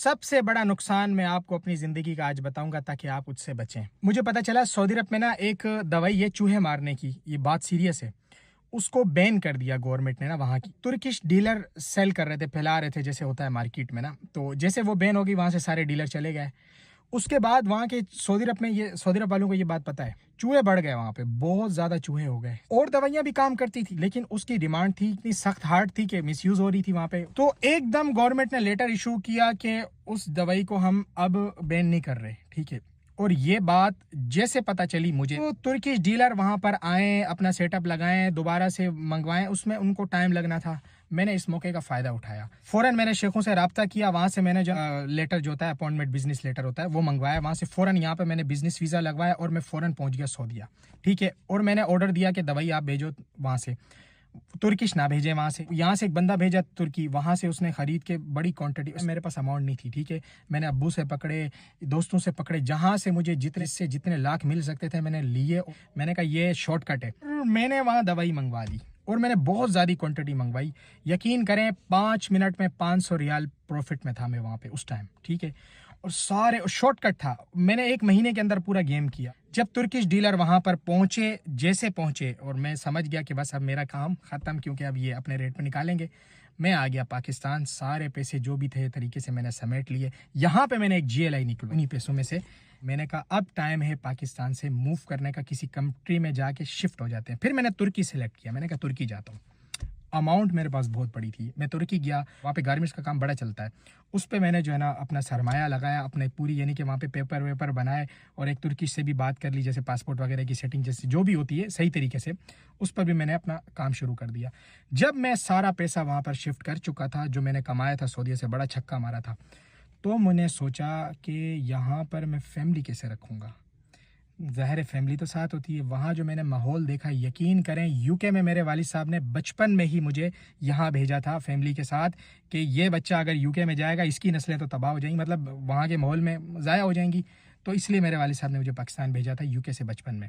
सबसे बड़ा नुकसान मैं आपको अपनी ज़िंदगी का आज बताऊंगा ताकि आप उससे बचें। मुझे पता चला सऊदी अरब में ना एक दवाई है चूहे मारने की, ये बात सीरियस है। उसको बैन कर दिया गवर्नमेंट ने ना वहाँ की। तुर्किश डीलर सेल कर रहे थे, फैला रहे थे जैसे होता है मार्केट में ना। तो जैसे वो बैन होगी वहाँ से सारे डीलर चले गए। उसके बाद वहाँ के सऊदी अरब में ये सऊदी अरब वालों को ये बात पता है, चूहे बढ़ गए वहाँ पे, बहुत ज़्यादा चूहे हो गए। और दवाइयाँ भी काम करती थी लेकिन उसकी डिमांड थी इतनी सख्त हार्ड थी कि मिसयूज हो रही थी वहाँ पे। तो एकदम गवर्नमेंट ने लेटर इशू किया कि उस दवाई को हम अब बैन नहीं कर रहे, ठीक है। और ये बात जैसे पता चली मुझे, तो तुर्किश डीलर वहां पर आए, अपना सेटअप लगाएं, दोबारा से मंगवाएं, उसमें उनको टाइम लगना था। मैंने इस मौके का फायदा उठाया, फौरन मैंने शेखों से रब्ता किया, वहां से मैंने जो लेटर जो होता है अपॉइंटमेंट बिजनेस लेटर होता है वो मंगवाया, वहां से फौरन यहाँ पे मैंने बिजनेस वीजा लगवाया और मैं फौरन पहुंच गया सऊदीया, ठीक है। और मैंने ऑर्डर दिया कि दवाई आप भेजो वहां से, तुर्किश ना भेजे वहां से। यहाँ से एक बंदा भेजा तुर्की, वहां से उसने खरीद के बड़ी क्वांटिटी, मेरे पास अमाउंट नहीं थी, ठीक है। मैंने अब्बू से पकड़े, दोस्तों से पकड़े, जहां से मुझे जितने लाख मिल सकते थे मैंने लिए। मैंने कहा ये शॉर्टकट है। मैंने वहां दवाई मंगवा ली और मैंने बहुत ज़्यादा क्वांटिटी मंगवाई। यकीन करें 5 मिनट में 500 रियाल प्रॉफिट में था मैं वहाँ पे उस टाइम, ठीक है। और सारे शॉर्टकट था, मैंने 1 महीने के अंदर पूरा गेम किया। जब तुर्किश डीलर वहां पर पहुंचे, जैसे पहुंचे, और मैं समझ गया कि बस अब मेरा काम खत्म, क्योंकि अब ये अपने रेट पे निकालेंगे। मैं आ गया पाकिस्तान, सारे पैसे जो भी थे तरीके से मैंने समेट लिए। यहाँ पे मैंने एक GLI निकला उन्हीं पैसों में से। मैंने कहा अब टाइम है पाकिस्तान से मूव करने का, किसी कंट्री में जाके शिफ्ट हो जाते हैं। फिर मैंने तुर्की सेलेक्ट किया, मैंने कहा तुर्की जाता हूँ। अमाउंट मेरे पास बहुत बड़ी थी, मैं तुर्की गया, वहाँ पे गारमेंट्स का काम बड़ा चलता है। उस पे मैंने जो है ना अपना सरमाया लगाया, अपने पूरी, यानी कि वहाँ पे पेपर वेपर बनाए और एक तुर्की से भी बात कर ली, जैसे पासपोर्ट वगैरह की सेटिंग जैसे जो भी होती है सही तरीके से, उस पर भी मैंने अपना काम शुरू कर दिया। जब मैं सारा पैसा वहाँ पर शिफ्ट कर चुका था, जो मैंने कमाया था सऊदीया से, बड़ा छक्का मारा था, तो मैंने सोचा कि यहाँ पर मैं फैमिली कैसे रखूँगा। ज़ाहिर है फैमिली तो साथ होती है। वहाँ जो मैंने माहौल देखा, यकीन करें यूके में मेरे वालिद साहब ने बचपन में ही मुझे यहाँ भेजा था फैमिली के साथ, कि ये बच्चा अगर यूके में जाएगा इसकी नस्लें तो तबाह हो जाएंगी, मतलब वहाँ के माहौल में ज़ाया हो जाएंगी। तो इसलिए मेरे वालिद साहब ने मुझे पाकिस्तान भेजा था यूके से बचपन में।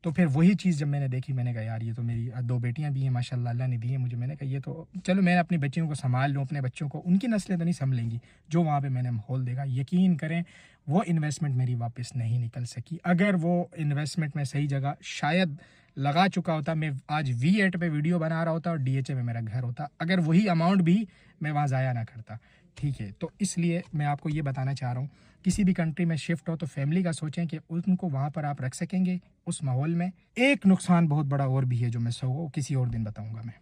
तो फिर वही चीज़ जब मैंने देखी, मैंने कहा यार ये तो मेरी 2 बेटियां भी हैं माशाल्लाह, अल्लाह ने दी है मुझे। मैंने कहा ये तो चलो मैं अपनी बच्चियों को संभाल लूँ, अपने बच्चों को, उनकी नस्लें तो नहीं संभलेंगी। जो वहाँ पे मैंने माहौल देखा, यकीन करें वो इन्वेस्टमेंट मेरी वापस नहीं निकल सकी। अगर वो इन्वेस्टमेंट में सही जगह शायद लगा चुका होता, मैं आज V8 पे वीडियो बना रहा होता और DHA में मेरा घर होता, अगर वही अमाउंट भी मैं वहाँ ज़ाया ना करता, ठीक है। तो इसलिए मैं आपको ये बताना चाह रहा हूँ, किसी भी कंट्री में शिफ्ट हो तो फैमिली का सोचें कि उनको वहाँ पर आप रख सकेंगे उस माहौल में। एक नुकसान बहुत बड़ा और भी है जो मैं किसी और दिन बताऊँगा मैं।